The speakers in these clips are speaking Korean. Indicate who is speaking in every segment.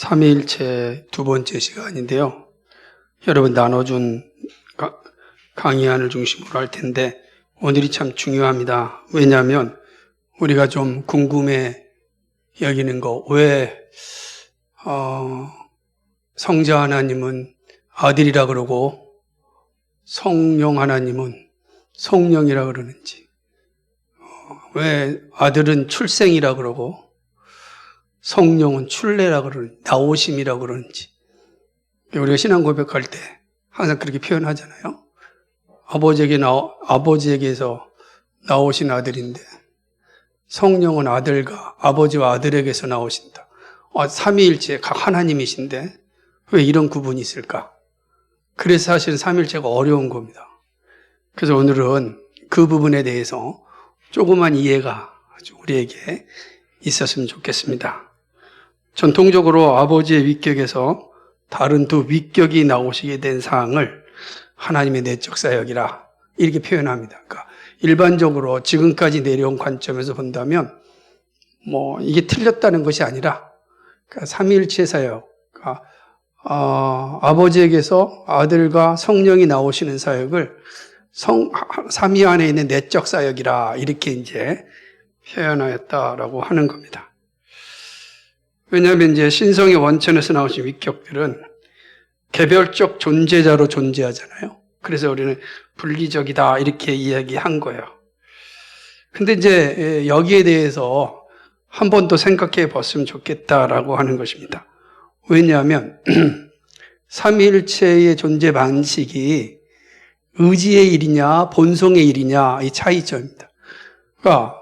Speaker 1: 삼위일체 두 번째 시간인데요. 여러분 나눠준 강의안을 중심으로 할 텐데 오늘이 참 중요합니다. 왜냐하면 우리가 좀 궁금해 여기는 거, 왜 성자 하나님은 아들이라 그러고 성령 하나님은 성령이라 그러는지, 왜 아들은 출생이라 그러고 성령은 출래라 그러는지, 나오심이라 그러는지. 우리가 신앙 고백할 때 항상 그렇게 표현하잖아요. 아버지에게서 나오신 아들인데 성령은 아들과 아버지와 아들에게서 나오신다. 삼위일체 각 하나님이신데 왜 이런 구분이 있을까? 그래서 사실 삼위일체가 어려운 겁니다. 그래서 오늘은 그 부분에 대해서 조그만 이해가 우리에게 있었으면 좋겠습니다. 전통적으로 아버지의 위격에서 다른 두 위격이 나오시게 된 사항을 하나님의 내적 사역이라 이렇게 표현합니다. 그러니까 일반적으로 지금까지 내려온 관점에서 본다면 이게 틀렸다는 것이 아니라, 그러니까 삼위일체 사역, 그러니까 아버지에게서 아들과 성령이 나오시는 사역을 삼위 안에 있는 내적 사역이라 이렇게 이제 표현하였다라고 하는 겁니다. 왜냐하면 이제 신성의 원천에서 나오신 위격들은 개별적 존재자로 존재하잖아요. 그래서 우리는 분리적이다 이렇게 이야기한 거예요. 근데 이제 여기에 대해서 한 번 더 생각해 봤으면 좋겠다라고 하는 것입니다. 왜냐하면 삼위일체의 존재 방식이 의지의 일이냐 본성의 일이냐 이 차이점입니다. 그러니까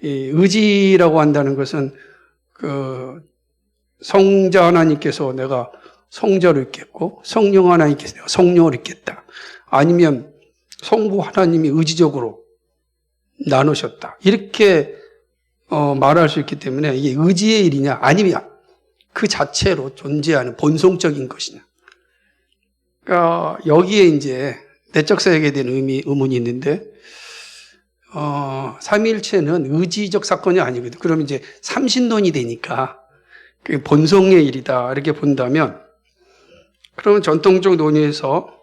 Speaker 1: 이 의지라고 한다는 것은 성자 하나님께서 내가 성자로 있겠고 성령 하나님께서 내가 성령으로 있겠다. 아니면 성부 하나님이 의지적으로 나누셨다. 이렇게 말할 수 있기 때문에 이게 의지의 일이냐 아니면 그 자체로 존재하는 본성적인 것이냐. 그러니까 여기에 이제 내적 사역에 대한 의문이 있는데 삼위일체는 의지적 사건이 아니거든. 그러면 이제 삼신론이 되니까 그게 본성의 일이다 이렇게 본다면, 그러면 전통적 논의에서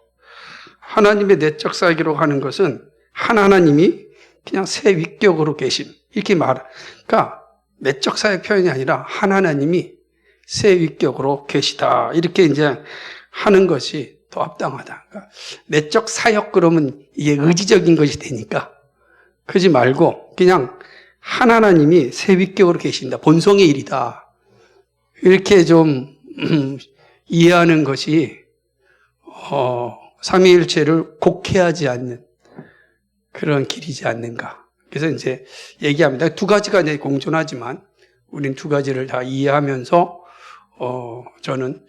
Speaker 1: 하나님의 내적 사역이라고 하는 것은 한 하나님이 그냥 새 위격으로 계심 이렇게 그러니까 내적 사역 표현이 아니라 한 하나님이 새 위격으로 계시다 이렇게 이제 하는 것이 더 합당하다. 그러니까 내적 사역 그러면 이게 의지적인 것이 되니까 그러지 말고 그냥 한 하나님이 새 위격으로 계신다, 본성의 일이다 이렇게 좀 이해하는 것이 삼위일체를 곡해하지 않는 그런 길이지 않는가. 그래서 이제 얘기합니다. 두 가지가 이제 공존하지만 우린 두 가지를 다 이해하면서 저는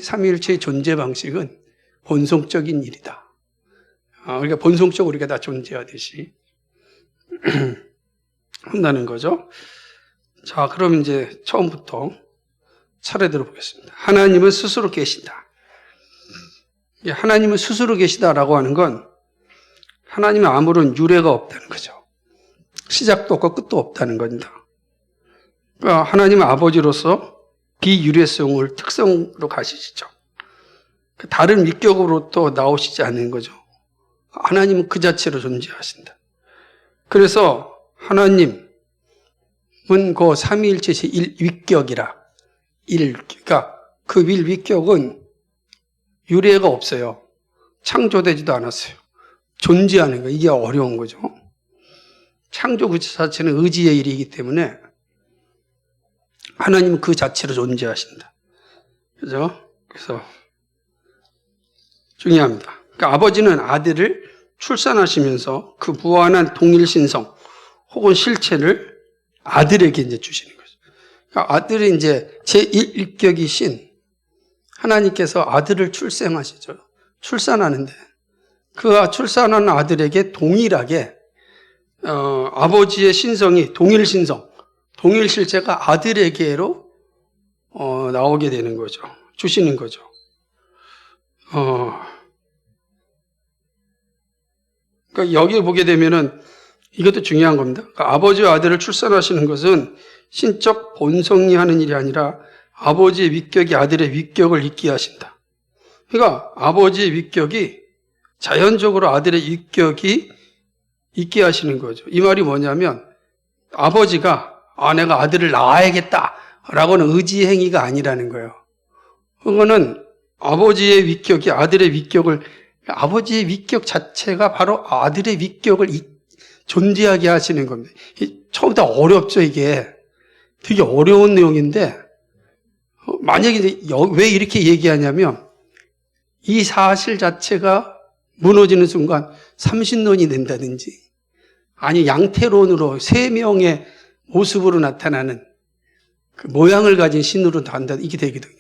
Speaker 1: 삼위일체의 존재 방식은 본성적인 일이다. 그러니까 본성적으로 우리가 다 존재하듯이 한다는 거죠. 자, 그럼 이제 처음부터 차례대로 보겠습니다. 하나님은 스스로 계신다. 하나님은 스스로 계시다라고 하는 건 하나님은 아무런 유래가 없다는 거죠. 시작도 없고 끝도 없다는 겁니다. 그러니까 하나님은 아버지로서 비유래성을 특성으로 가지시죠. 다른 위격으로 또 나오시지 않는 거죠. 하나님은 그 자체로 존재하신다. 그래서 하나님은 그 삼위일체의 일위격이라. 그러니까 그 일위격은 유래가 없어요. 창조되지도 않았어요. 존재하는 거, 이게 어려운 거죠. 창조 그 자체는 의지의 일이기 때문에 하나님은 그 자체로 존재하신다. 그죠? 그래서 중요합니다. 그러니까 아버지는 아들을 출산하시면서 그 무한한 동일신성 혹은 실체를 아들에게 이제 주시는 거죠. 그러니까 아들이 이제 제1위격이신 하나님께서 아들을 출생하시죠. 출산하는데 그 출산한 아들에게 동일하게 아버지의 신성이 동일신성, 동일실체가 아들에게로 나오게 되는 거죠. 주시는 거죠. 그러니까 여기에 보게 되면은 이것도 중요한 겁니다. 그러니까 아버지와 아들을 출산하시는 것은 신적 본성이 하는 일이 아니라 아버지의 위격이 아들의 위격을 잊게 하신다. 그러니까 아버지의 위격이 자연적으로 아들의 위격이 있게 하시는 거죠. 이 말이 뭐냐면 아버지가 내가 아들을 낳아야겠다라고는 의지 행위가 아니라는 거예요. 그거는 아버지의 위격이 아들의 위격을, 아버지의 위격 자체가 바로 아들의 위격을 존재하게 하시는 겁니다. 처음부터 어렵죠, 이게. 되게 어려운 내용인데, 만약에 왜 이렇게 얘기하냐면, 이 사실 자체가 무너지는 순간 삼신론이 된다든지, 아니 양태론으로 세 명의 모습으로 나타나는 그 모양을 가진 신으로 단다, 이게 되거든요.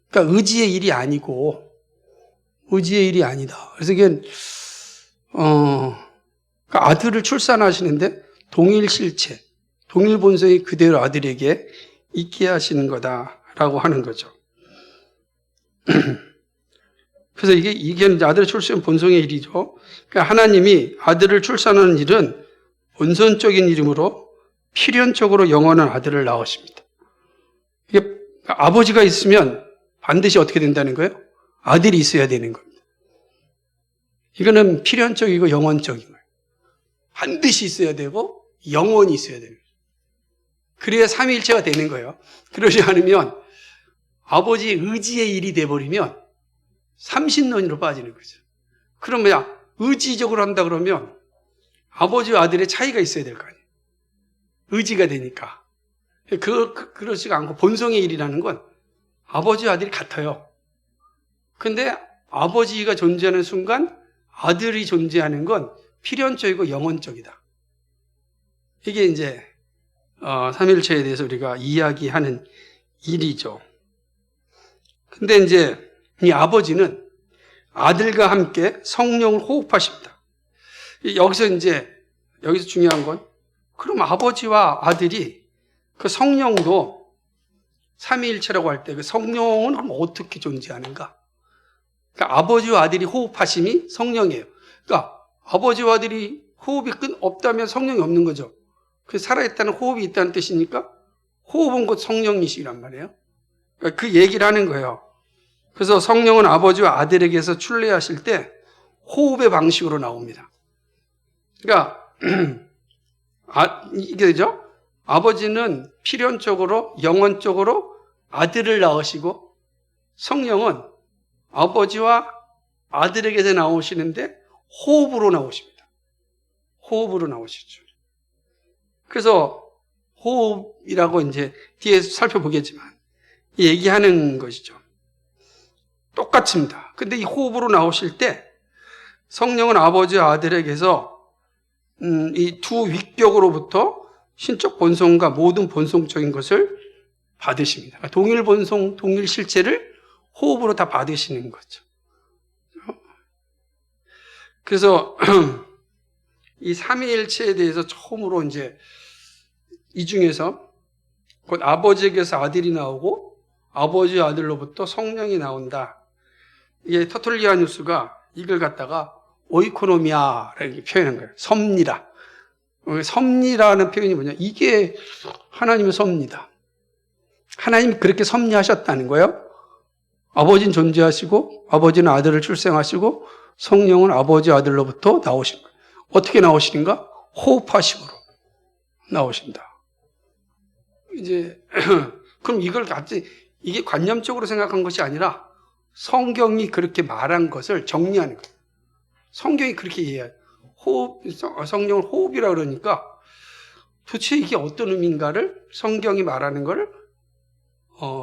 Speaker 1: 그러니까 의지의 일이 아니고, 의지의 일이 아니다. 그래서 이게, 그러니까 아들을 출산하시는데 동일 실체, 동일 본성이 그대로 아들에게 있게 하시는 거다라고 하는 거죠. 그래서 이게 아들의 출산 본성의 일이죠. 그러니까 하나님이 아들을 출산하는 일은 본선적인 일이므로 필연적으로 영원한 아들을 낳으십니다. 이게 아버지가 있으면 반드시 어떻게 된다는 거예요? 아들이 있어야 되는 겁니다. 이거는 필연적이고 영원적인 거예요. 반드시 있어야 되고 영원히 있어야 되는 거예요. 그래야 삼위일체가 되는 거예요. 그러지 않으면 아버지의 의지의 일이 돼버리면 삼신론으로 빠지는 거죠. 그러면 의지적으로 한다 그러면 아버지와 아들의 차이가 있어야 될 거 아니에요. 의지가 되니까. 그렇지가 않고 본성의 일이라는 건 아버지와 아들이 같아요. 근데 아버지가 존재하는 순간 아들이 존재하는 건 필연적이고 영원적이다. 이게 이제 삼일체에 대해서 우리가 이야기하는 일이죠. 근데 이제 이 아버지는 아들과 함께 성령을 호흡하십니다. 여기서 중요한 건 그럼 아버지와 아들이 그 성령도 삼위일체라고 할 때 그 성령은 그럼 어떻게 존재하는가? 그러니까 아버지와 아들이 호흡하심이 성령이에요. 그러니까 아버지와 아들이 호흡이 없다면 성령이 없는 거죠. 그 살아있다는 호흡이 있다는 뜻이니까 호흡은 곧 성령이시란 말이에요. 그러니까 그 얘기를 하는 거예요. 그래서 성령은 아버지와 아들에게서 출래하실 때 호흡의 방식으로 나옵니다. 그러니까 이게 되죠? 아버지는 필연적으로 영원적으로 아들을 낳으시고 성령은 아버지와 아들에게서 나오시는데 호흡으로 나오십니다. 호흡으로 나오시죠. 그래서 호흡이라고 이제 뒤에 살펴보겠지만 얘기하는 것이죠. 똑같습니다. 근데 이 호흡으로 나오실 때 성령은 아버지와 아들에게서 이 두 위격으로부터 신적 본성과 모든 본성적인 것을 받으십니다. 동일 본성, 동일 실체를 호흡으로 다 받으시는 거죠. 그래서 이 삼위일체에 대해서 처음으로 이제 이 중에서 곧 아버지에게서 아들이 나오고 아버지와 아들로부터 성령이 나온다. 이게 터툴리아누스가 이걸 갖다가 오이코노미아라고 표현한 거예요. 섭리라. 섭리라는 표현이 뭐냐? 이게 하나님의 섭리다. 하나님이 그렇게 섭리하셨다는 거예요. 아버지는 존재하시고 아버지는 아들을 출생하시고 성령은 아버지 아들로부터 나오신 거예요. 어떻게 나오시는가? 호흡하심으로 나오신다. 이제 그럼 이걸 같이 이게 관념적으로 생각한 것이 아니라 성경이 그렇게 말한 것을 정리하는 거예요. 성경이 그렇게 이해해요. 성령을 호흡이라 그러니까 도대체 이게 어떤 의미인가를 성경이 말하는 것을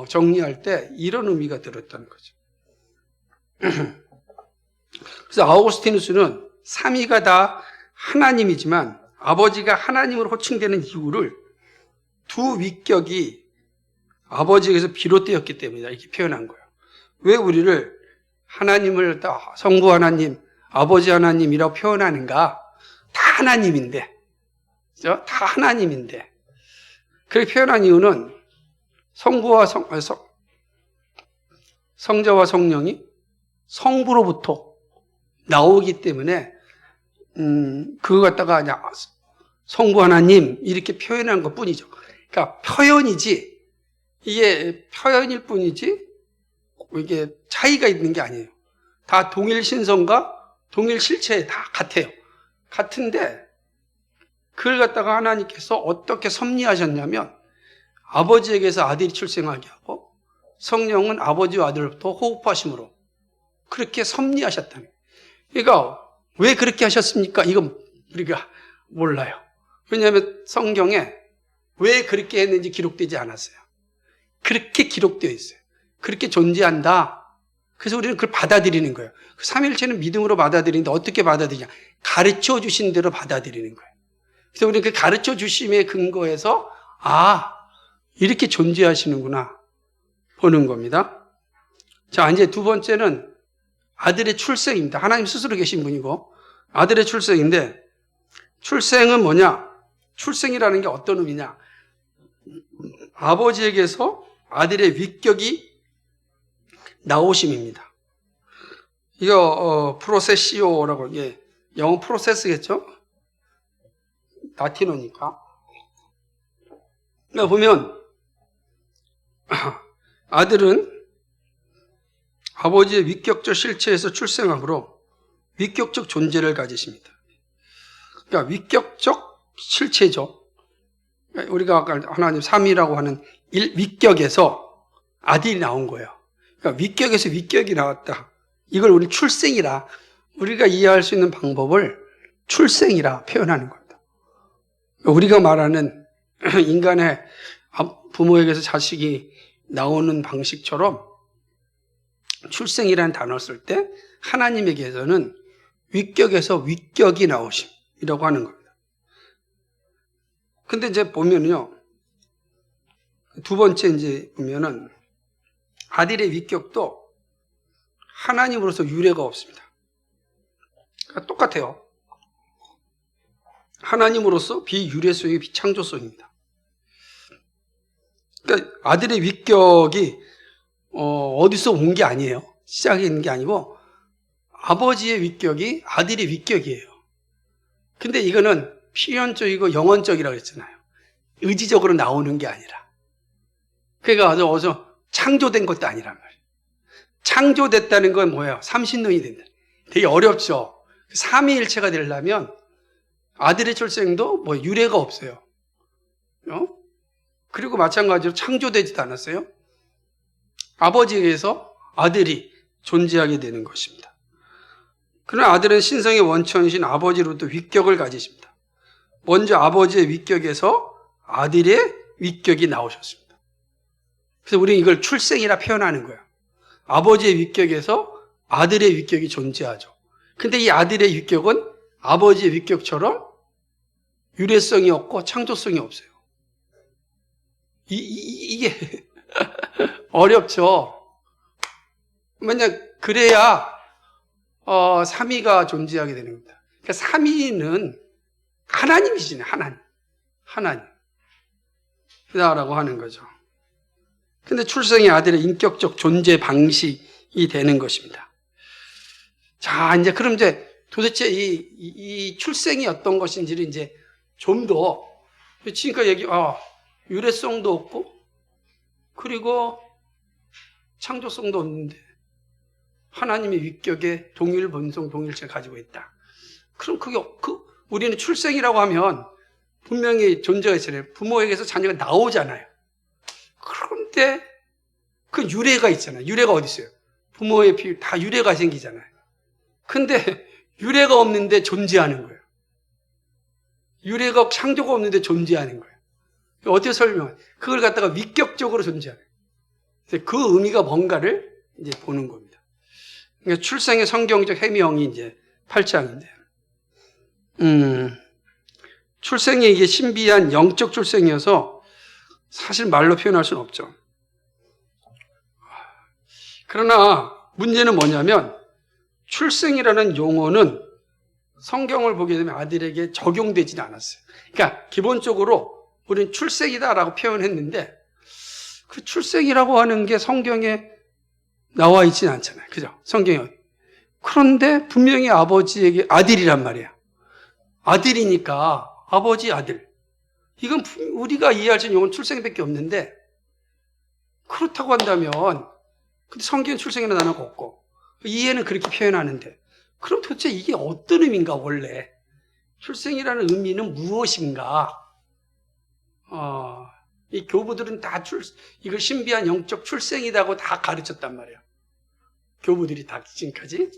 Speaker 1: 정리할 때 이런 의미가 들었다는 거죠. 그래서 아우구스티누스는 삼위가 다 하나님이지만 아버지가 하나님으로 호칭되는 이유를 두 위격이 아버지에게서 비롯되었기 때문이다 이렇게 표현한 거예요. 왜 우리를 하나님을 성부 하나님, 아버지 하나님이라고 표현하는가? 다 하나님인데, 그죠? 다 하나님인데. 그렇게 표현한 이유는 성부와 성자와 성령이 성부로부터 나오기 때문에 그거 갖다가 그냥 성부 하나님 이렇게 표현한 것 뿐이죠. 그러니까 표현이지 이게 표현일 뿐이지 이게 차이가 있는 게 아니에요. 다 동일 신성과 동일 실체에 다 같아요. 같은데 그걸 갖다가 하나님께서 어떻게 섭리하셨냐면 아버지에게서 아들이 출생하게 하고 성령은 아버지와 아들로부터 호흡하심으로 그렇게 섭리하셨다는 거예요. 그러니까 왜 그렇게 하셨습니까? 이건 우리가 몰라요. 왜냐하면 성경에 왜 그렇게 했는지 기록되지 않았어요. 그렇게 기록되어 있어요. 그렇게 존재한다. 그래서 우리는 그걸 받아들이는 거예요. 그 삼위일체는 믿음으로 받아들이는데 어떻게 받아들이냐? 가르쳐 주신 대로 받아들이는 거예요. 그래서 우리는 그 가르쳐 주심에 근거해서 이렇게 존재하시는구나 보는 겁니다. 자, 이제 두 번째는 아들의 출생입니다. 하나님 스스로 계신 분이고 아들의 출생인데 출생은 뭐냐? 출생이라는 게 어떤 의미냐? 아버지에게서 아들의 위격이 나오심입니다. 이거 프로세시오라고 이게 영어 프로세스겠죠? 라틴어니까. 그러니까 보면 아들은 아버지의 위격적 실체에서 출생함으로 위격적 존재를 가지십니다. 그러니까 위격적 실체죠. 우리가 아까 하나님 삼위라고 하는 위격에서 아들이 나온 거예요. 그러니까 위격에서 위격이 나왔다. 이걸 우리 출생이라 우리가 이해할 수 있는 방법을 출생이라 표현하는 겁니다. 우리가 말하는 인간의 부모에게서 자식이 나오는 방식처럼 출생이라는 단어를 쓸 때 하나님에게서는 위격에서 위격이 나오심이라고 하는 겁니다. 근데 이제 보면요. 두 번째 이제 보면은 아들의 위격도 하나님으로서 유례가 없습니다. 그러니까 똑같아요. 하나님으로서 비유례성이 비창조성입니다. 그러니까 아들의 위격이 어디서 온 게 아니에요. 시작이 있는 게 아니고 아버지의 위격이 아들의 위격이에요. 근데 이거는 필연적이고 영원적이라고 했잖아요. 의지적으로 나오는 게 아니라. 그러니까 어서 창조된 것도 아니란 말이에요. 창조됐다는 건 뭐예요? 삼신론이 된다. 되게 어렵죠. 삼위일체가 되려면 아들의 출생도 뭐 유례가 없어요. 그리고 마찬가지로 창조되지도 않았어요. 아버지에게서 아들이 존재하게 되는 것입니다. 그러나 아들은 신성의 원천이신 아버지로부터 위격을 가지십니다. 먼저 아버지의 위격에서 아들의 위격이 나오셨습니다. 그래서 우리는 이걸 출생이라 표현하는 거예요. 아버지의 위격에서 아들의 위격이 존재하죠. 근데 이 아들의 위격은 아버지의 위격처럼 유례성이 없고 창조성이 없어요. 이게 어렵죠. 만약 그래야 삼위가 존재하게 되는 겁니다. 그러니까 삼위는 하나님이시네. 하나님. 라고 하는 거죠. 근데 출생의 아들의 인격적 존재 방식이 되는 것입니다. 자, 이제 그럼 이제 도대체 이 출생이 어떤 것인지를 이제 좀 더 지금까지 유래성도 없고 그리고 창조성도 없는데 하나님의 위격에 동일 본성, 동일체를 가지고 있다. 그럼 우리는 출생이라고 하면 분명히 존재가 있잖아요. 부모에게서 자녀가 나오잖아요. 그런데 그 유래가 있잖아요. 유래가 어디 있어요? 부모의 피 다 유래가 생기잖아요. 근데 유래가 없는데 존재하는 거예요. 유래가 창조가 없는데 존재하는 거예요. 어떻게 설명해? 그걸 갖다가 위격적으로 존재하는 거예요. 그 의미가 뭔가를 이제 보는 겁니다. 그러니까 출생의 성경적 해명이 이제 8장인데, 출생이 이게 신비한 영적 출생이어서 사실 말로 표현할 수는 없죠. 그러나 문제는 뭐냐면 출생이라는 용어는 성경을 보게 되면 아들에게 적용되지는 않았어요. 그러니까 기본적으로 우리는 출생이다라고 표현했는데 그 출생이라고 하는 게 성경에 나와 있지는 않잖아요. 그죠? 성경에. 그런데 분명히 아버지에게 아들이란 말이야. 아들이니까 아버지 아들. 이건 우리가 이해할 수 있는 용어는 출생밖에 없는데 그렇다고 한다면, 근데 성경에 출생이라는 단어가 없고, 이해는 그렇게 표현하는데, 그럼 도대체 이게 어떤 의미인가, 원래? 출생이라는 의미는 무엇인가? 이 교부들은 다 이걸 신비한 영적 출생이라고 다 가르쳤단 말이에요. 교부들이 다 지금까지.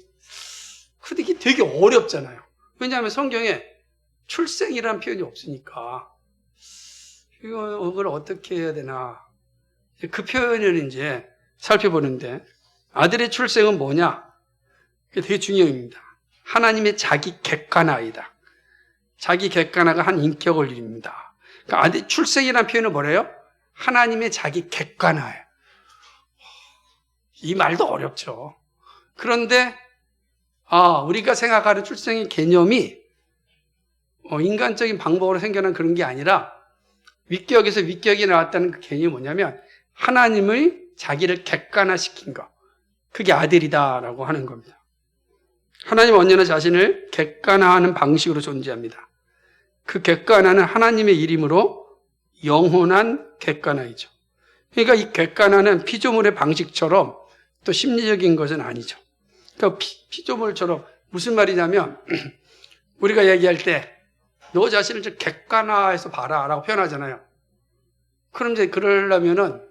Speaker 1: 근데 이게 되게 어렵잖아요. 왜냐하면 성경에 출생이라는 표현이 없으니까. 이걸 어떻게 해야 되나. 그 표현을 이제 살펴보는데, 아들의 출생은 뭐냐? 그게 되게 중요합니다. 하나님의 자기 객관화이다. 자기 객관화가 한 인격을 이룹니다. 그러니까 아들 출생이라는 표현은 뭐래요? 하나님의 자기 객관화예요. 이 말도 어렵죠. 그런데 우리가 생각하는 출생의 개념이 인간적인 방법으로 생겨난 그런 게 아니라 위격에서 위격이 나왔다는 그 개념이 뭐냐면 하나님의 자기를 객관화시킨 것. 그게 아들이다라고 하는 겁니다. 하나님은 언제나 자신을 객관화하는 방식으로 존재합니다. 그 객관화는 하나님의 이름으로 영원한 객관화이죠. 그러니까 이 객관화는 피조물의 방식처럼 또 심리적인 것은 아니죠. 그러니까 피조물처럼 무슨 말이냐면 우리가 얘기할 때 너 자신을 좀 객관화해서 봐라 라고 표현하잖아요. 그럼 이제 그러려면은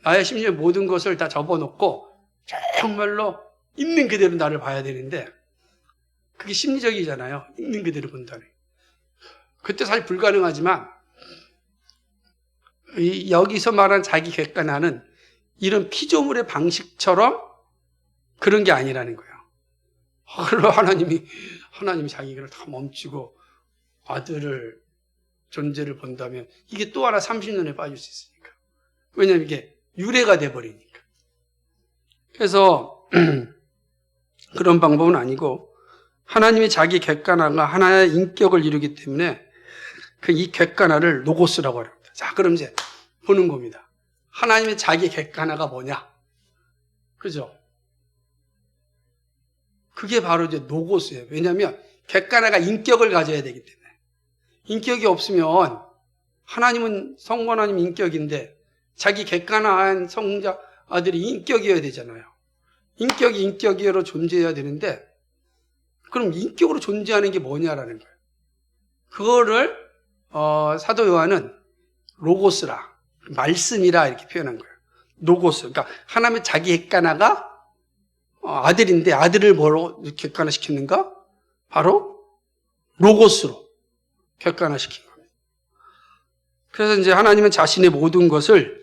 Speaker 1: 나의 심리의 모든 것을 다 접어놓고 정말로 있는 그대로 나를 봐야 되는데 그게 심리적이잖아요. 있는 그대로 본다는. 그때 사실 불가능하지만 여기서 말한 자기 객관화는 이런 피조물의 방식처럼 그런 게 아니라는 거예요. 그걸로 하나님이 자기를 다 멈추고 아들을 존재를 본다면 이게 또 하나 30년에 빠질 수 있으니까. 왜냐하면 이게 유래가 돼버리니까. 그래서 그런 방법은 아니고 하나님이 자기 객관화가 하나의 인격을 이루기 때문에 이 객관화를 로고스라고 합니다. 자, 그럼 이제 보는 겁니다. 하나님의 자기 객관화가 뭐냐? 그죠? 그게 바로 이제 로고스예요. 왜냐하면 객관화가 인격을 가져야 되기 때문에. 인격이 없으면 하나님은 성부 하나님 인격인데 자기 객관화한 성자 아들이 인격이어야 되잖아요. 인격이 인격이어로 존재해야 되는데 그럼 인격으로 존재하는 게 뭐냐라는 거예요. 그거를 사도 요한은 로고스라, 말씀이라 이렇게 표현한 거예요. 로고스. 그러니까 하나님의 자기 객관화가 아들인데 아들을 뭐로 객관화시켰는가? 바로 로고스로 객관화시킨 겁니다. 그래서 이제 하나님은 자신의 모든 것을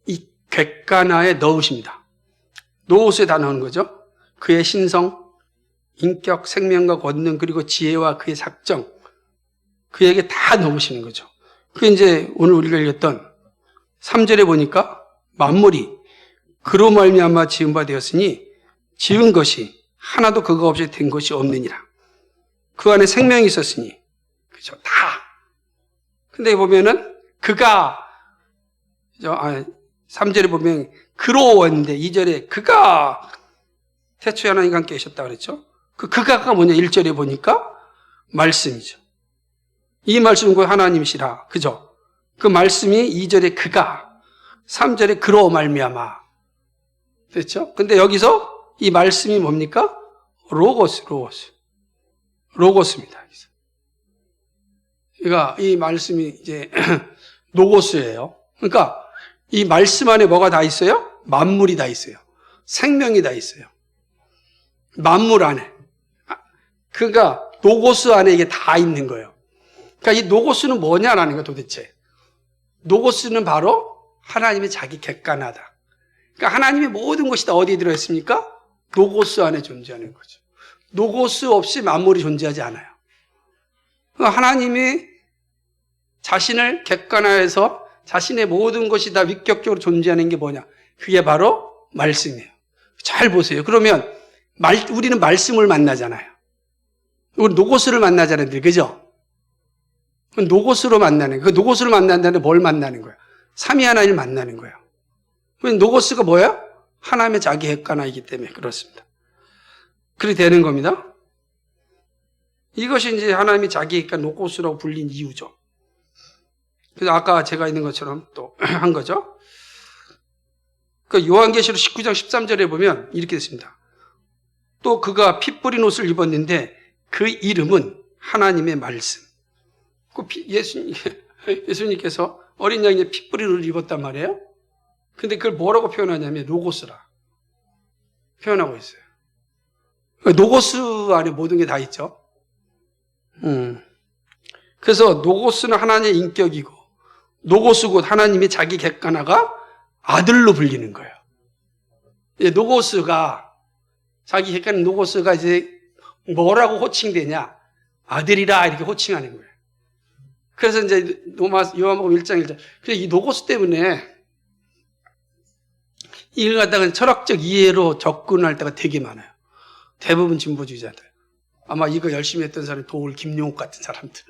Speaker 1: 이 객관화에 넣으십니다. 노옷에 다 넣은 거죠. 그의 신성, 인격, 생명과 권능, 그리고 지혜와 그의 작정, 그에게 다 넣으시는 거죠. 그게 이제 오늘 우리가 읽었던 3절에 보니까 만물이 그로 말미암아 지은 바 되었으니 지은 것이 하나도 그거 없이 된 것이 없느니라. 그 안에 생명이 있었으니 그죠? 다. 근데 보면은 그가 3절에 보면 그로 왔는데 2절에 그가 태초에 하나님과 함께 계셨다 그랬죠? 그가가 뭐냐? 1절에 보니까 말씀이죠. 이 말씀은 하나님이시라. 그죠? 그 말씀이 2절에 그가, 3절에 그로 말미암아. 됐죠? 근데 여기서 이 말씀이 뭡니까? 로고스입니다. 그러니까 이 말씀이 이제 로고스예요. 그러니까 이 말씀 안에 뭐가 다 있어요? 만물이 다 있어요. 생명이 다 있어요. 만물 안에. 그가 로고스 안에 이게 다 있는 거예요. 그러니까 이 로고스는 뭐냐라는 거예요, 도대체. 로고스는 바로 하나님의 자기 객관하다. 그러니까 하나님의 모든 것이 다 어디에 들어있습니까? 로고스 안에 존재하는 거죠. 로고스 없이 만물이 존재하지 않아요. 그러니까 하나님이 자신을 객관화해서 자신의 모든 것이 다 위격적으로 존재하는 게 뭐냐? 그게 바로 말씀이에요. 잘 보세요. 그러면 우리는 말씀을 만나잖아요. 우리 노고스를 만나잖아요. 그죠? 노고스로 만나는 거예요. 그 노고스를 만난다는데 뭘 만나는 거예요? 삼위 하나님을 만나는 거예요. 노고스가 뭐예요? 하나님의 자기 객관화이기 때문에 그렇습니다. 그렇게 되는 겁니다. 이것이 이제 하나님이 자기 객관 노고스라고 불린 이유죠. 그래서 아까 제가 있는 것처럼 또 한 거죠. 그 요한계시록 19장 13절에 보면 이렇게 됐습니다. 또 그가 피 뿌린 옷을 입었는데 그 이름은 하나님의 말씀. 예수님께서 어린 양의 피 뿌린 옷을 입었단 말이에요. 근데 그걸 뭐라고 표현하냐면 로고스라 표현하고 있어요. 노고스 안에 모든 게 다 있죠. 그래서 노고스는 하나님의 인격이고 노고스 곧 하나님의 자기 객관화가 아들로 불리는 거예요. 노고스가 자기 객관 노고스가 이제 뭐라고 호칭되냐? 아들이라 이렇게 호칭하는 거예요. 그래서 이제 요한복음 1장 1절. 그래서 이 노고스 때문에 이걸 갖다가 철학적 이해로 접근할 때가 되게 많아요. 대부분 진보주의자들. 아마 이거 열심히 했던 사람이 도울 김용욱 같은 사람들.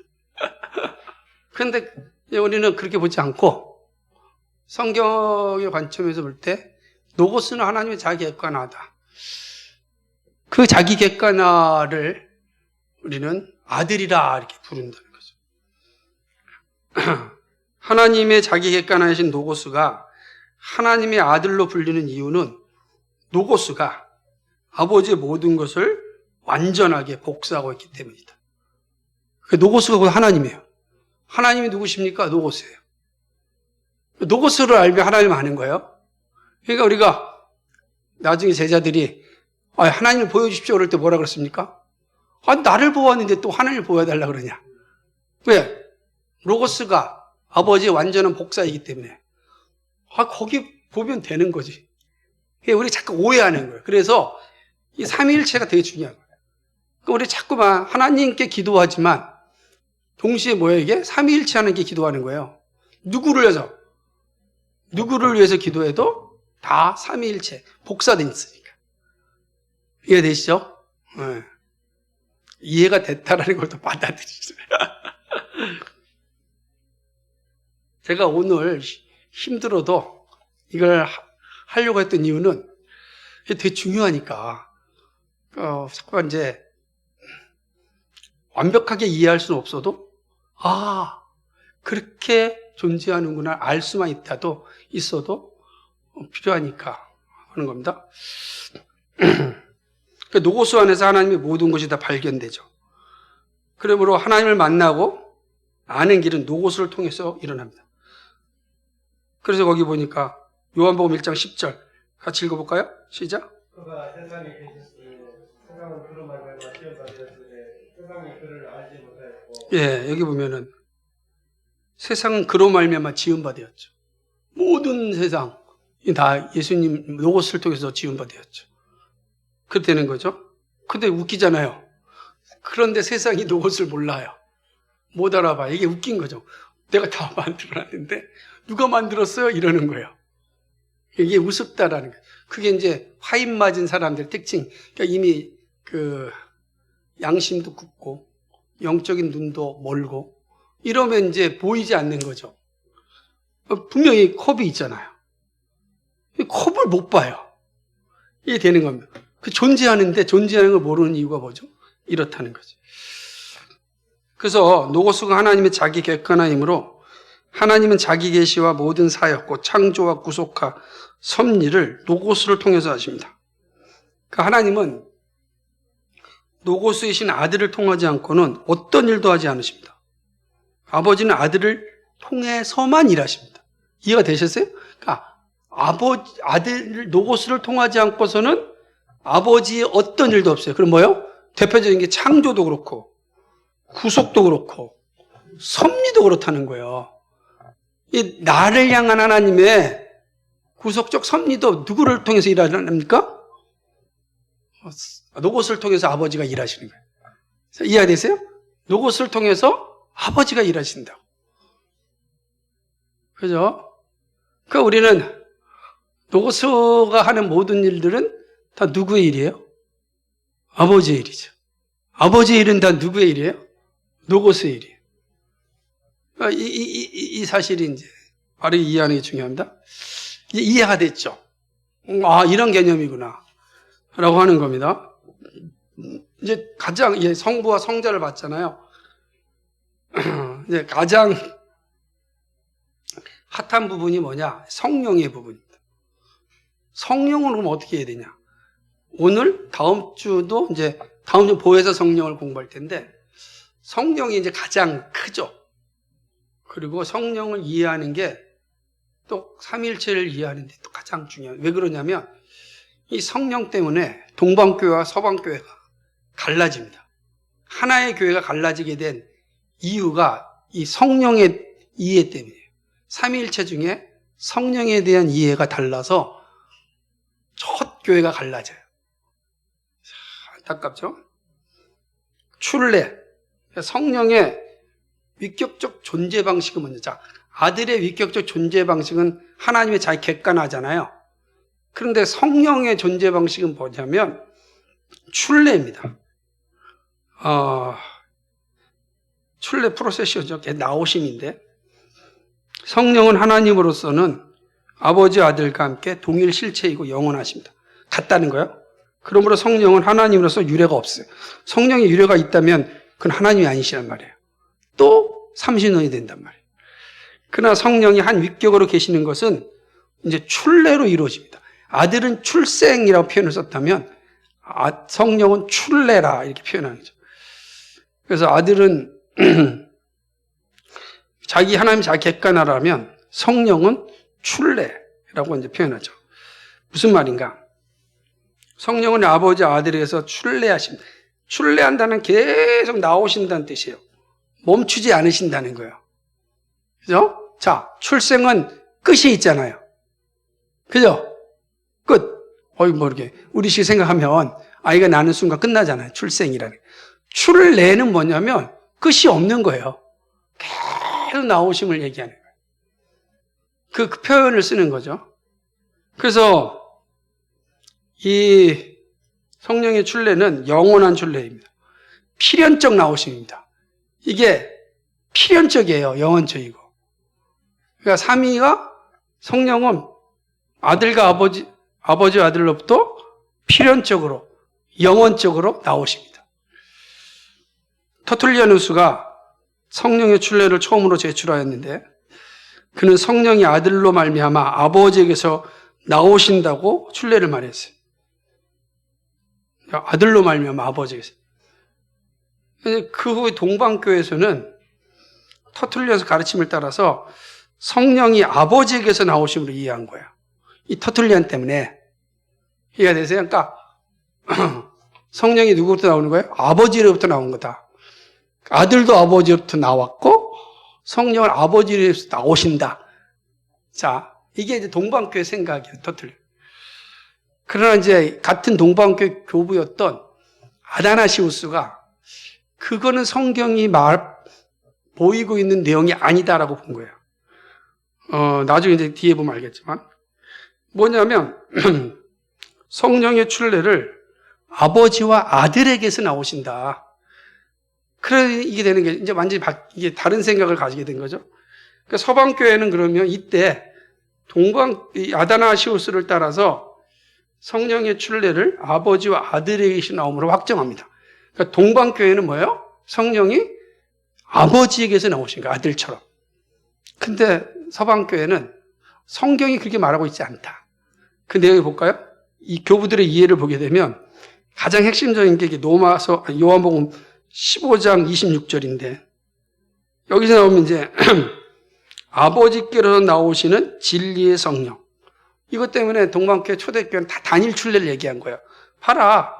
Speaker 1: 그런데 우리는 그렇게 보지 않고 성경의 관점에서 볼 때 노고스는 하나님의 자기 객관화다. 그 자기 객관화를 우리는 아들이라 이렇게 부른다는 거죠. 하나님의 자기 객관화이신 노고스가 하나님의 아들로 불리는 이유는 노고스가 아버지의 모든 것을 완전하게 복사하고 있기 때문이다. 노고스가 곧 하나님이에요. 하나님이 누구십니까? 노고스예요. 노고스를 알면 하나님을 아는 거예요. 그러니까 우리가 나중에 제자들이 하나님을 보여주십시오 그럴 때 뭐라 그랬습니까? 나를 보았는데 또 하나님을 보여달라 그러냐. 왜? 로고스가 아버지의 완전한 복사이기 때문에 거기 보면 되는 거지. 우리 자꾸 오해하는 거예요. 그래서 이 삼위일체가 되게 중요한 거예요. 그러니까 우리 자꾸만 하나님께 기도하지만 동시에 뭐예요 이게? 삼위일체 하는 게 기도하는 거예요. 누구를 위해서 기도해도 다 삼위일체 복사돼 있으니까. 이해되시죠? 네. 이해가 됐다라는 걸 또 받아들이세요. 제가 오늘 힘들어도 이걸 하려고 했던 이유는 이게 되게 중요하니까. 자꾸만 이제 완벽하게 이해할 수는 없어도 그렇게 존재하는구나 알 수만 있어도 필요하니까 하는 겁니다. 노고스 안에서 하나님의 모든 것이 다 발견되죠. 그러므로 하나님을 만나고 아는 길은 노고스를 통해서 일어납니다. 그래서 거기 보니까 요한복음 1장 10절 같이 읽어볼까요? 시작.
Speaker 2: 그가 세상에 계셨으니 세상은 그로 말미암아 지음받으셨으되 세상이 그를 알지 못하였고.
Speaker 1: 예, 여기 보면은 세상은 그로 말미암아 지음받았죠. 모든 세상이 다 예수님 노고스를 통해서 지음받았죠. 그렇게 되는 거죠. 근데 웃기잖아요. 그런데 세상이 노고스를 몰라요. 못 알아봐. 이게 웃긴 거죠. 내가 다 만들어놨는데 누가 만들었어요? 이러는 거예요. 이게 우습다라는 거예요. 그게 이제 화인 맞은 사람들 특징. 그러니까 이미 양심도 굳고 영적인 눈도 멀고 이러면 이제 보이지 않는 거죠. 분명히 컵이 있잖아요. 컵을 못 봐요. 이게 되는 겁니다. 존재하는데 존재하는 걸 모르는 이유가 뭐죠? 이렇다는 거죠. 그래서 노고스가 하나님의 자기 객관화이므로 하나님은 자기 계시와 모든 사역, 곧 창조와 구속화, 섭리를 노고스를 통해서 하십니다. 그러니까 하나님은 노고스이신 아들을 통하지 않고는 어떤 일도 하지 않으십니다. 아버지는 아들을 통해서만 일하십니다. 이해가 되셨어요? 그러니까 아들 노고스를 통하지 않고서는 아버지의 어떤 일도 없어요. 그럼 뭐요? 대표적인 게 창조도 그렇고 구속도 그렇고 섭리도 그렇다는 거예요. 이 나를 향한 하나님의 구속적 섭리도 누구를 통해서 일하랍니까? 노고스를 통해서 아버지가 일하시는 거예요. 이해되세요? 노고스를 통해서 아버지가 일하신다고. 그죠? 그러니까 우리는 노고스가 하는 모든 일들은 다 누구의 일이에요? 아버지의 일이죠. 아버지의 일은 다 누구의 일이에요? 노고스의 일이에요. 그러니까 이 사실이 이제 바로 이해하는 게 중요합니다. 이해가 됐죠? 이런 개념이구나. 라고 하는 겁니다. 이제 가장, 성부와 성자를 봤잖아요. 이제 가장 핫한 부분이 뭐냐? 성령의 부분입니다. 성령은 그럼 어떻게 해야 되냐? 오늘 다음 주도 이제 다음 주 보혜사 성령을 공부할 텐데 성령이 이제 가장 크죠. 그리고 성령을 이해하는 게 또 삼위일체를 이해하는 데 또 가장 중요해요. 왜 그러냐면 이 성령 때문에 동방교회와 서방교회가 갈라집니다. 하나의 교회가 갈라지게 된 이유가 이 성령의 이해 때문이에요. 삼위일체 중에 성령에 대한 이해가 달라서 첫 교회가 갈라져요. 안타깝죠? 출래, 성령의 위격적 존재 방식은 뭐냐? 자, 아들의 위격적 존재 방식은 하나님의 자기 객관하잖아요. 그런데 성령의 존재 방식은 뭐냐면 출래입니다. 출래 프로세시오죠. 나오심인데 성령은 하나님으로서는 아버지 아들과 함께 동일 실체이고 영원하십니다. 같다는 거예요. 그러므로 성령은 하나님으로서 유래가 없어요. 성령의 유래가 있다면 그건 하나님이 아니시란 말이에요. 또 삼신론이 된단 말이에요. 그러나 성령이 한 위격으로 계시는 것은 이제 출래로 이루어집니다. 아들은 출생이라고 표현을 썼다면 성령은 출래라 이렇게 표현하는 거죠. 그래서 아들은 하나님 자기 객관하라면 성령은 출래라고 이제 표현하죠. 무슨 말인가? 성령은 아버지 아들에게서 출래하십니다. 출래한다는 계속 나오신다는 뜻이에요. 멈추지 않으신다는 거예요. 그죠? 자, 출생은 끝이 있잖아요. 그죠? 끝. 이렇게 우리식 생각하면 아이가 나는 순간 끝나잖아요. 출생이라는. 출래는 뭐냐면 끝이 없는 거예요. 계속 나오심을 얘기하는 거예요. 그 표현을 쓰는 거죠. 그래서 이 성령의 출래는 영원한 출래입니다. 필연적 나오심입니다. 이게 필연적이에요. 영원적이고. 그러니까 삼위가 성령은 아들과 아버지와 아들로부터 필연적으로 영원적으로 나오십니다. 터툴리아누스가 성령의 출래를 처음으로 제출하였는데 그는 성령이 아들로 말미암아 아버지에게서 나오신다고 출래를 말했어요. 아들로 말미암아 아버지에게서. 그 후에 동방교회에서는 터툴리아누스 가르침을 따라서 성령이 아버지에게서 나오심으로 이해한 거예요. 이 터툴리안 때문에 이해가 되세요? 그러니까 성령이 누구부터 나오는 거예요? 아버지로부터 나온 거다. 아들도 아버지로부터 나왔고 성령은 아버지로부터 나오신다. 자, 이게 이제 동방교회 생각이에요. 터툴리안. 그러나 이제 같은 동방교회 교부였던 아다나시우스가 그거는 성경이 보이고 있는 내용이 아니다라고 본 거예요. 나중에 이제 뒤에 보면 알겠지만 뭐냐면 성령의 출래를 아버지와 아들에게서 나오신다. 그래 이게 되는 게 이제 완전히 이게 다른 생각을 가지게 된 거죠. 그러니까 서방교회는 그러면 이때 아다나시우스를 따라서 성령의 출래를 아버지와 아들에게서 나옴으로 확정합니다. 그러니까 동방교회는 뭐예요? 성령이 아버지에게서 나오신 거예요. 아들처럼. 근데 서방교회는 성경이 그렇게 말하고 있지 않다. 그 내용을 볼까요? 이 교부들의 이해를 보게 되면 가장 핵심적인 게 요한복음 15장 26절인데 여기서 나오면 이제 아버지께로 나오시는 진리의 성령. 이것 때문에 동방교회 초대교회는 다 단일 출래를 얘기한 거예요. 봐라.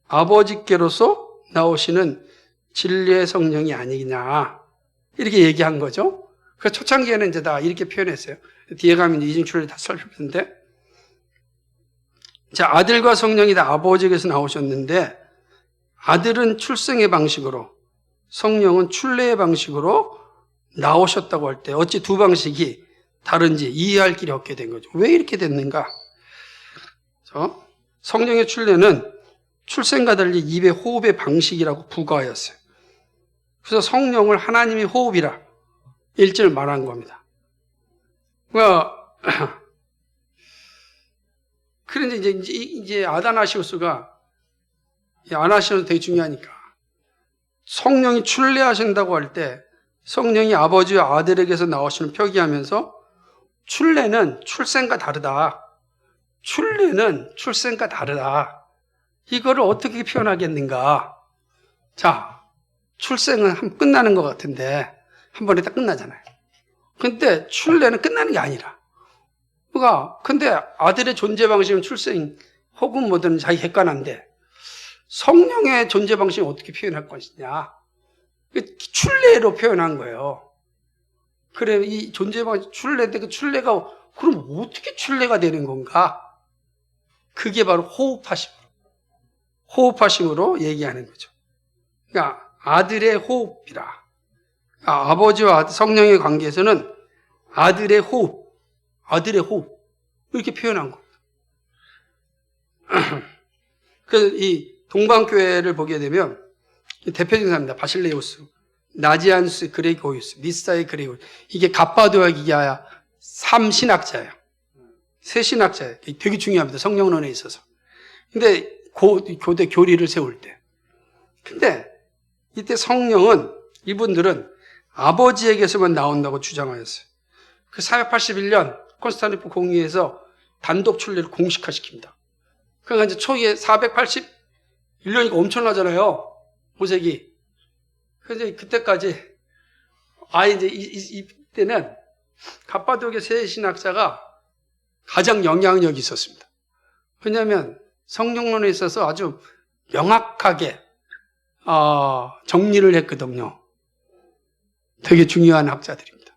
Speaker 1: 아버지께로서 나오시는 진리의 성령이 아니냐. 이렇게 얘기한 거죠. 그 초창기에는 이제 다 이렇게 표현했어요. 뒤에 가면 이제 이중출을 다 살펴보는데, 자, 아들과 성령이 다 아버지에게서 나오셨는데, 아들은 출생의 방식으로, 성령은 출래의 방식으로 나오셨다고 할 때, 어찌 두 방식이 다른지 이해할 길이 없게 된 거죠. 왜 이렇게 됐는가? 성령의 출래는 출생과 달리 입의 호흡의 방식이라고 부가하였어요. 그래서 성령을 하나님의 호흡이라 일절 말한 겁니다. 그런데 이제 아다나시우스가 아나시우스 되게 중요하니까 성령이 출래하신다고 할 때 성령이 아버지와 아들에게서 나오시는 표기하면서 출래는 출생과 다르다. 출래는 출생과 다르다. 이거를 어떻게 표현하겠는가? 자, 출생은 한 끝나는 것 같은데 한 번에 딱 끝나잖아요. 근데 출래는 끝나는 게 아니라 근데 아들의 존재 방식은 출생 혹은 뭐든 자기 객관한데 성령의 존재 방식을 어떻게 표현할 것이냐? 출래로 표현한 거예요. 그래, 이 존재 방식 출래인데 그 출래가 그럼 어떻게 출래가 되는 건가? 그게 바로 호흡하심으로 얘기하는 거죠. 그러니까 아들의 호흡이라. 아버지와 성령의 관계에서는 아들의 호흡 이렇게 표현한 겁니다. 그래서 이 동방교회를 보게 되면 대표적인 사람입니다. 바실레우스, 나지안스 그레고이우스, 니사의 그레고이우스. 이게 갑바도와 기아야 3신학자예요. 3신학자예요. 되게 중요합니다. 성령론에 있어서. 근데 교대 교리를 세울 때. 근데 이때 성령은 이분들은 아버지에게서만 나온다고 주장하였어요. 그 481년 콘스탄티노플 공의에서 단독 출래를 공식화시킵니다. 그러니까 이제 초기에 481년이니까 엄청나잖아요. 모세기. 그래서 그때까지 이제 이때는 갑바도의 세 신학자가 가장 영향력이 있었습니다. 왜냐하면 성령론에 있어서 아주 명확하게 정리를 했거든요. 되게 중요한 학자들입니다.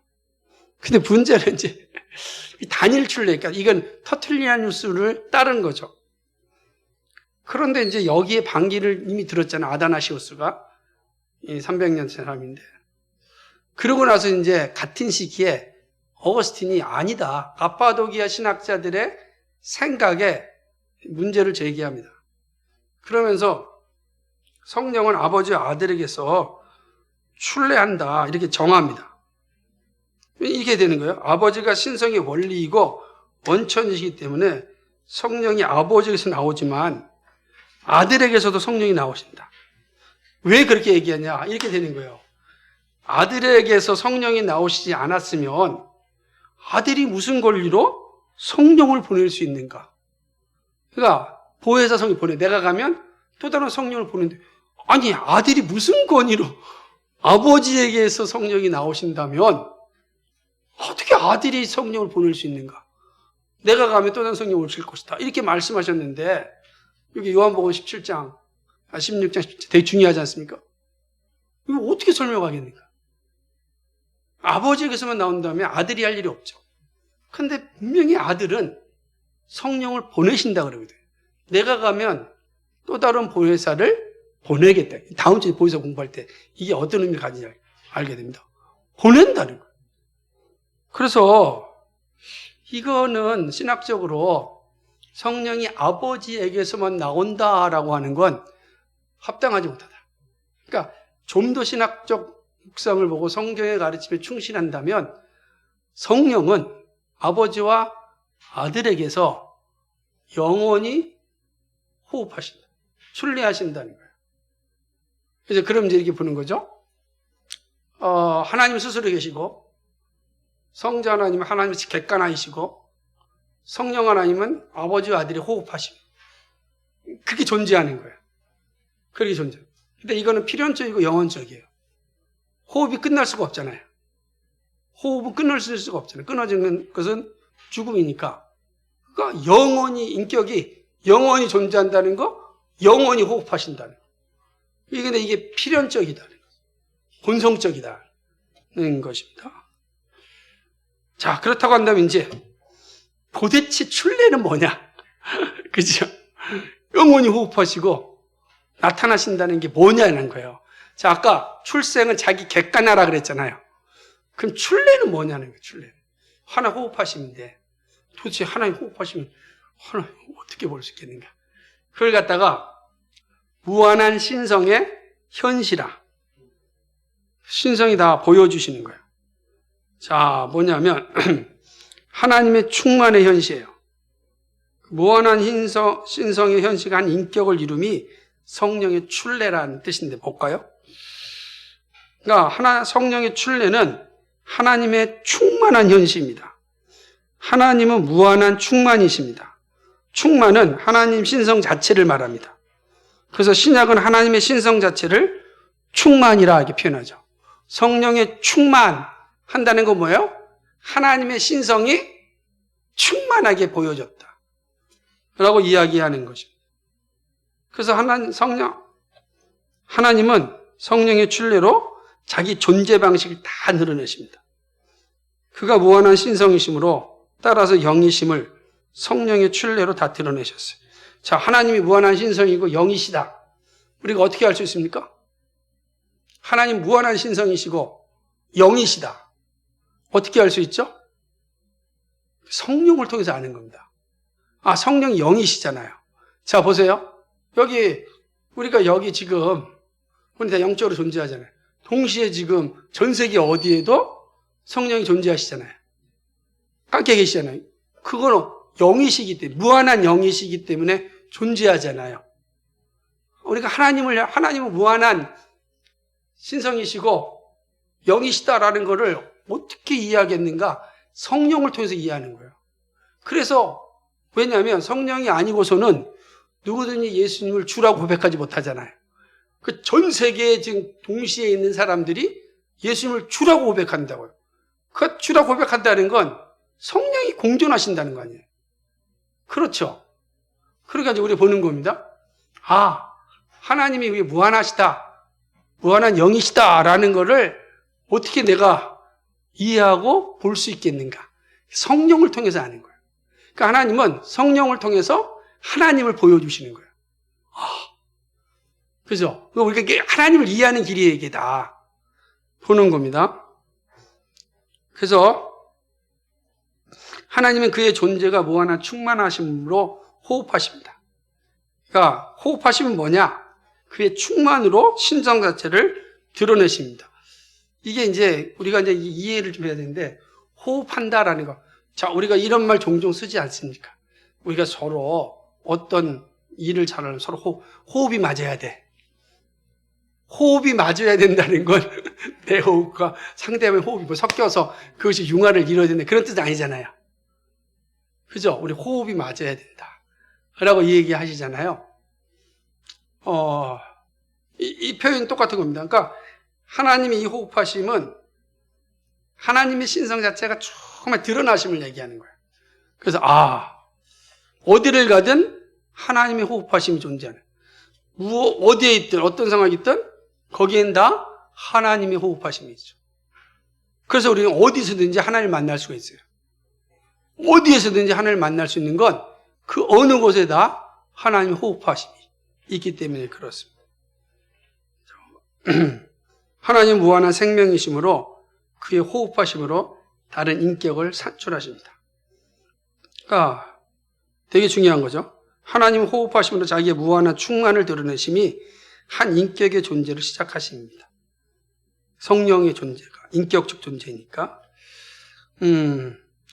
Speaker 1: 근데 문제는 이제 단일 출래, 그러니까 이건 터툴리아누스를 따른 거죠. 그런데 이제 여기에 반기를 이미 들었잖아요. 아다나시우스가 300년 사람인데. 그러고 나서 이제 같은 시기에 어거스틴이 아니다. 갑바도기아 신학자들의 생각에 문제를 제기합니다. 그러면서 성령은 아버지와 아들에게서 출래한다 이렇게 정합니다. 이렇게 되는 거예요. 아버지가 신성의 원리이고 원천이시기 때문에 성령이 아버지에게서 나오지만 아들에게서도 성령이 나오신다. 왜 그렇게 얘기하냐? 이렇게 되는 거예요. 아들에게서 성령이 나오시지 않았으면 아들이 무슨 권리로 성령을 보낼 수 있는가? 그러니까 보혜사 성령 보내. 내가 가면 또 다른 성령을 보내는데 아니 아들이 무슨 권위로 아버지에게서 성령이 나오신다면 어떻게 아들이 성령을 보낼 수 있는가? 내가 가면 또 다른 성령을 오실 것이다. 이렇게 말씀하셨는데 여기 요한복음 17장, 16장 17장 되게 중요하지 않습니까? 이거 어떻게 설명하겠는가? 아버지에게서만 나온다면 아들이 할 일이 없죠. 근데 분명히 아들은 성령을 보내신다 그러거든요. 내가 가면 또 다른 보혜사를 보내겠다. 다음 주에 보혜사 공부할 때 이게 어떤 의미를 가지냐 알게 됩니다. 보낸다는 거예요. 그래서 이거는 신학적으로 성령이 아버지에게서만 나온다라고 하는 건 합당하지 못하다. 그러니까 좀 더 신학적 묵상을 보고 성경의 가르침에 충실한다면 성령은 아버지와 아들에게서 영원히 호흡하신다. 출래하신다는 거예요. 그래서 그럼 이제 이렇게 보는 거죠. 하나님 스스로 계시고 성자 하나님은 하나님의 객관하시고 성령 하나님은 아버지와 아들이 호흡하시고 그게 존재하는 거예요. 그렇게 존재해요. 근데 이거는 필연적이고 영원적이에요. 호흡이 끝날 수가 없잖아요. 호흡은 끊을 수가 없잖아요. 끊어지는 것은 죽음이니까. 그러니까 영원히 인격이 영원히 존재한다는 거, 영원히 호흡하신다는 거. 근데 이게 필연적이다는 거, 본성적이다는 것입니다. 자, 그렇다고 한다면 이제 도대체 출래는 뭐냐? 그죠? 영원히 호흡하시고 나타나신다는 게 뭐냐는 거예요. 자, 아까 출생은 자기 객관하라 그랬잖아요. 그럼 출래는 뭐냐는 거예요, 출래는. 하나 호흡하시는데 도대체 하나님 호흡하시면 하나님 어떻게 볼 수 있겠는가? 그걸 갖다가 무한한 신성의 현시라. 신성이 다 보여주시는 거예요. 자, 뭐냐면 하나님의 충만의 현시예요. 무한한 신성의 현시가 한 인격을 이룸이 성령의 출래라는 뜻인데 볼까요? 그러니까 성령의 출래는 하나님의 충만한 현시입니다. 하나님은 무한한 충만이십니다. 충만은 하나님 신성 자체를 말합니다. 그래서 신약은 하나님의 신성 자체를 충만이라 이렇게 표현하죠. 성령의 충만한다는 건 뭐예요? 하나님의 신성이 충만하게 보여졌다 라고 이야기하는 것입니다. 그래서 하나님은 성령의 출례로 자기 존재 방식을 다 드러내십니다. 그가 무한한 신성이심으로 따라서 영이심을 성령의 출례로 다 드러내셨어요. 자, 하나님이 무한한 신성이고 영이시다. 우리가 어떻게 알 수 있습니까? 하나님 무한한 신성이시고 영이시다. 어떻게 알 수 있죠? 성령을 통해서 아는 겁니다. 아, 성령이 영이시잖아요. 자, 보세요. 우리가 여기 지금, 우리 다 영적으로 존재하잖아요. 동시에 지금 전 세계 어디에도 성령이 존재하시잖아요. 함께 계시잖아요. 그거는 영이시기 때문에, 무한한 영이시기 때문에 존재하잖아요. 우리가 하나님은 무한한 신성이시고 영이시다라는 것을 어떻게 이해하겠는가? 성령을 통해서 이해하는 거예요. 그래서, 왜냐하면 성령이 아니고서는 누구든지 예수님을 주라고 고백하지 못하잖아요. 그 전 세계에 지금 동시에 있는 사람들이 예수님을 주라고 고백한다고요. 그 주라고 고백한다는 건 성령이 공존하신다는 거 아니에요. 그렇죠. 그러니까 이제 우리 보는 겁니다. 아, 하나님이 왜 무한하시다, 무한한 영이시다라는 거를 어떻게 내가 이해하고 볼 수 있겠는가? 성령을 통해서 아는 거예요. 그러니까 하나님은 성령을 통해서 하나님을 보여주시는 거예요. 그죠? 우리가 하나님을 이해하는 길이 이게다 보는 겁니다. 그래서 하나님은 그의 존재가 무한한 충만하심으로 호흡하십니다. 그러니까 호흡하시면 뭐냐? 그의 충만으로 신성 자체를 드러내십니다. 이게 이제 우리가 이제 이해를 좀 해야 되는데, 호흡한다라는 거. 자, 우리가 이런 말 종종 쓰지 않습니까? 우리가 서로 어떤 일을 잘하면 서로 호흡이 맞아야 돼. 호흡이 맞아야 된다는 건 내 호흡과 상대방의 호흡이 뭐 섞여서 그것이 융화를 이뤄야 된다, 그런 뜻 아니잖아요. 그죠? 우리 호흡이 맞아야 된다 라고 이 얘기 하시잖아요. 이 표현 똑같은 겁니다. 그러니까 하나님의 이 호흡하심은 하나님의 신성 자체가 정말 드러나심을 얘기하는 거예요. 그래서 어디를 가든 하나님의 호흡하심이 존재하는, 어디에 있든 어떤 상황이 있든 거기엔 다 하나님의 호흡하심이 있죠. 그래서 우리는 어디서든지 하나님을 만날 수가 있어요. 어디에서든지 하나님을 만날 수 있는 건 그 어느 곳에 다 하나님의 호흡하심이 있기 때문에 그렇습니다. 하나님 무한한 생명이심으로 그의 호흡하심으로 다른 인격을 산출하십니다. 그러니까 되게 중요한 거죠. 하나님 호흡하심으로 자기의 무한한 충만을 드러내심이 한 인격의 존재를 시작하십니다. 성령의 존재가 인격적 존재니까.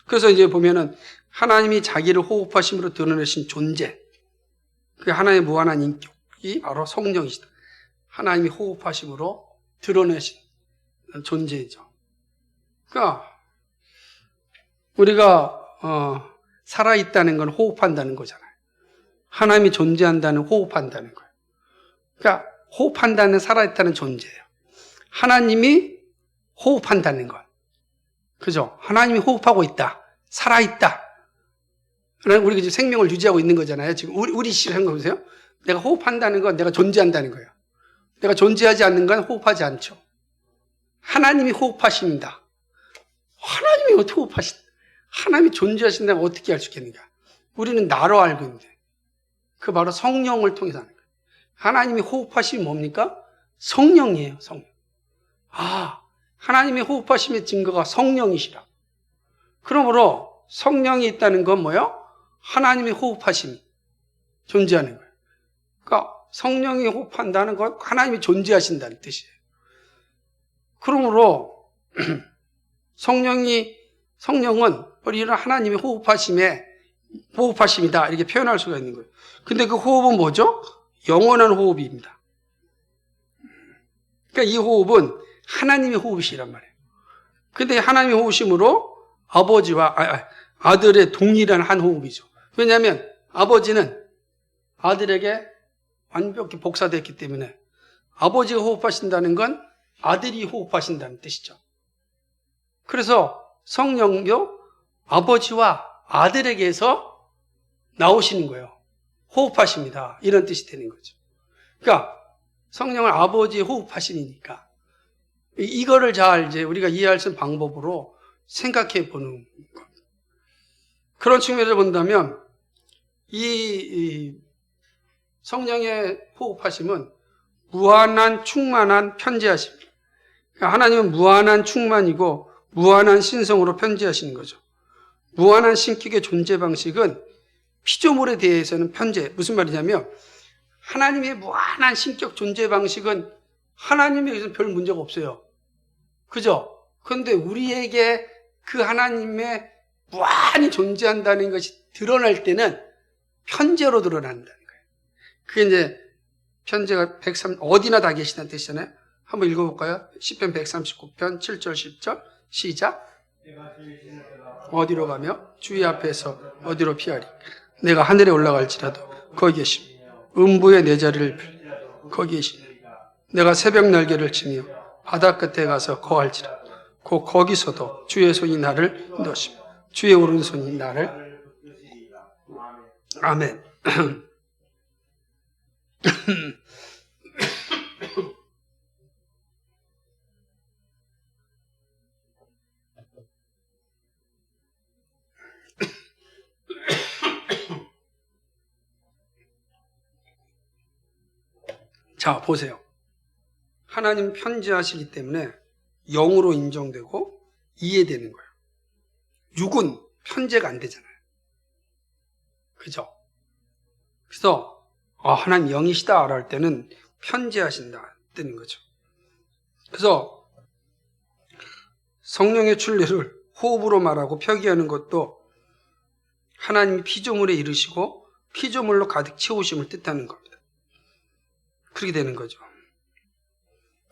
Speaker 1: 그래서 이제 보면은 하나님이 자기를 호흡하심으로 드러내신 존재, 그 하나님의 무한한 인격이 바로 성령이시다. 하나님이 호흡하심으로 드러내신 존재이죠. 그러니까 우리가 살아있다는 건 호흡한다는 거잖아요. 하나님이 존재한다는 호흡한다는 거예요. 그러니까 호흡한다는 살아있다는 존재예요. 하나님이 호흡한다는 것. 그죠? 하나님이 호흡하고 있다. 살아있다. 우리가 지금 생명을 유지하고 있는 거잖아요. 지금 우리 씨를 한 거 보세요. 내가 호흡한다는 건 내가 존재한다는 거예요. 내가 존재하지 않는 건 호흡하지 않죠. 하나님이 호흡하십니다. 하나님이 어떻게 호흡하신다? 하나님이 존재하신다면 어떻게 알 수 있겠는가? 우리는 나로 알고 있는데, 그 바로 성령을 통해서 하는 거예요. 하나님이 호흡하심이 뭡니까? 성령이에요, 성령. 하나님의 호흡하심의 증거가 성령이시라. 그러므로 성령이 있다는 건 뭐예요? 하나님의 호흡하심이 존재하는 거예요. 그러니까 성령이 호흡한다는 건 하나님이 존재하신다는 뜻이에요. 그러므로 성령은 우리는 하나님의 호흡하심이다 이렇게 표현할 수가 있는 거예요. 근데 그 호흡은 뭐죠? 영원한 호흡입니다. 그러니까 이 호흡은 하나님의 호흡이란 말이에요. 근데 하나님의 호흡이므로 아버지와 아들의 동일한 한 호흡이죠. 왜냐하면 아버지는 아들에게 완벽히 복사됐기 때문에 아버지가 호흡하신다는 건 아들이 호흡하신다는 뜻이죠. 그래서 성령도 아버지와 아들에게서 나오시는 거예요. 호흡하십니다. 이런 뜻이 되는 거죠. 그러니까 성령을 아버지의 호흡하시니까 이거를 잘 이제 우리가 이해할 수 있는 방법으로 생각해 보는 겁니다. 그런 측면에서 본다면 이 성령의 호흡하심은 무한한 충만한 편재하십니다. 그러니까 하나님은 무한한 충만이고 무한한 신성으로 편재하시는 거죠. 무한한 신격의 존재 방식은 피조물에 대해서는 편재. 무슨 말이냐면 하나님의 무한한 신격 존재 방식은 하나님에 의해서는 별 문제가 없어요. 그죠? 그런데 우리에게 그 하나님의 무한히 존재한다는 것이 드러날 때는 편재로 드러난다는 거예요. 그게 이제 편재가 어디나 다 계시다는 뜻이잖아요. 한번 읽어볼까요? 시편 139편 7절 10절 시작. 어디로 가며 주의 앞에서 어디로 피하리. 내가 하늘에 올라갈지라도 거기 계시며 음부의 내 자리를 거기 계시며 내가 새벽 날개를 치며 바다 끝에 가서 거할지라 곧 거기서도 주의 손이 나를 넣으시며 주의 오른손이 나를 아멘. 자, 보세요. 하나님 편재하시기 때문에 영으로 인정되고 이해되는 거예요. 육은 편재가 안 되잖아요. 그죠? 그래서 하나님 영이시다 할 때는 편재하신다 되는 거죠. 그래서 성령의 출례를 호흡으로 말하고 표기하는 것도 하나님이 피조물에 이르시고 피조물로 가득 채우심을 뜻하는 겁니다. 그렇게 되는 거죠.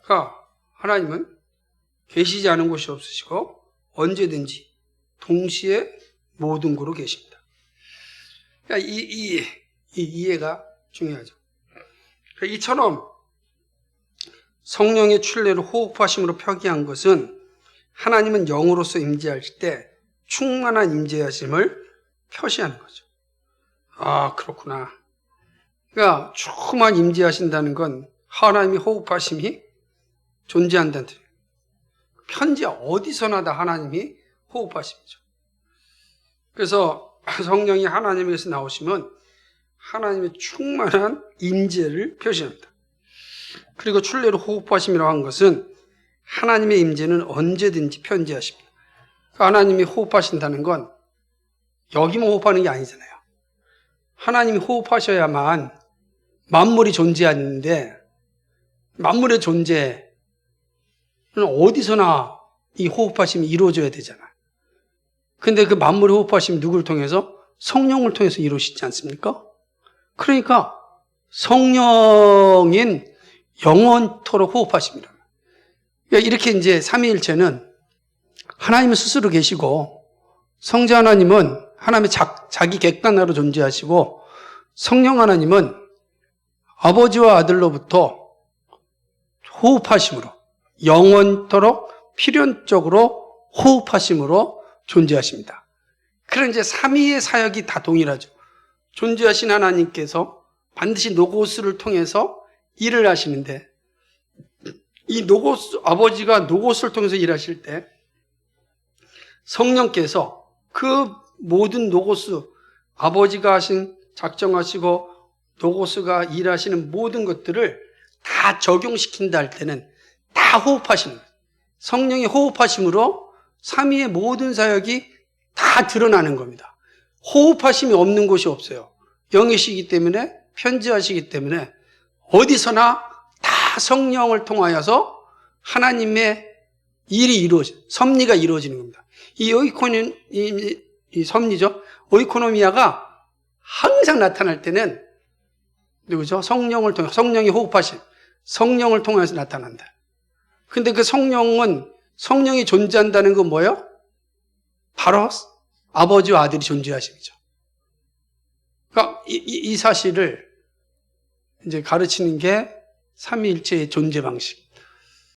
Speaker 1: 그러니까 하나님은 계시지 않은 곳이 없으시고 언제든지 동시에 모든 곳으로 계십니다. 그러니까 이 이해가 중요하죠. 그러니까 이처럼 성령의 출례를 호흡하심으로 표기한 것은 하나님은 영으로서 임재하실 때 충만한 임재하심을 표시하는 거죠. 아, 그렇구나. 그러니까 충만 임재하신다는 건 하나님이 호흡하심이 존재한다는 뜻이에요. 편재 어디서나 다 하나님이 호흡하심이죠. 그래서 성령이 하나님에서 나오시면 하나님의 충만한 임재를 표시합니다. 그리고 출례로 호흡하심이라고 한 것은 하나님의 임재는 언제든지 편재하십니다. 하나님이 호흡하신다는 건 여기만 호흡하는 게 아니잖아요. 하나님이 호흡하셔야만 만물이 존재하는데 만물의 존재는 어디서나 이 호흡하심이 이루어져야 되잖아요. 근데 그 만물의 호흡하심이 누구를 통해서? 성령을 통해서 이루어지지 않습니까? 그러니까 성령인 영원토록 호흡하십니다. 그러니까 이렇게 이제 삼위일체는 하나님은 스스로 계시고 성자 하나님은 하나님의 자기 객관화로 존재하시고 성령 하나님은 아버지와 아들로부터 호흡하심으로 영원토록 필연적으로 호흡하심으로 존재하십니다. 그런 이제 삼위의 사역이 다 동일하죠. 존재하신 하나님께서 반드시 노고스를 통해서 일을 하시는데 이 노고스 아버지가 노고스를 통해서 일하실 때 성령께서 그 모든 노고스 아버지가 하신 작정하시고 노고스가 일하시는 모든 것들을 다 적용시킨다 할 때는 다 호흡하시는 거예요. 성령의 호흡하심으로 삼위의 모든 사역이 다 드러나는 겁니다. 호흡하심이 없는 곳이 없어요. 영이시기 때문에 편지하시기 때문에 어디서나 다 성령을 통하여서 하나님의 일이 이루어져 섭리가 이루어지는 겁니다. 이 섭리죠. 오이코노미아가 항상 나타날 때는 누구죠? 성령을 통해 성령이 호흡하심 성령을 통해서 나타난다. 근데 그 성령이 존재한다는 건 뭐예요? 바로 아버지와 아들이 존재하심이죠. 그러니까 이 사실을 이제 가르치는 게 삼위일체의 존재 방식.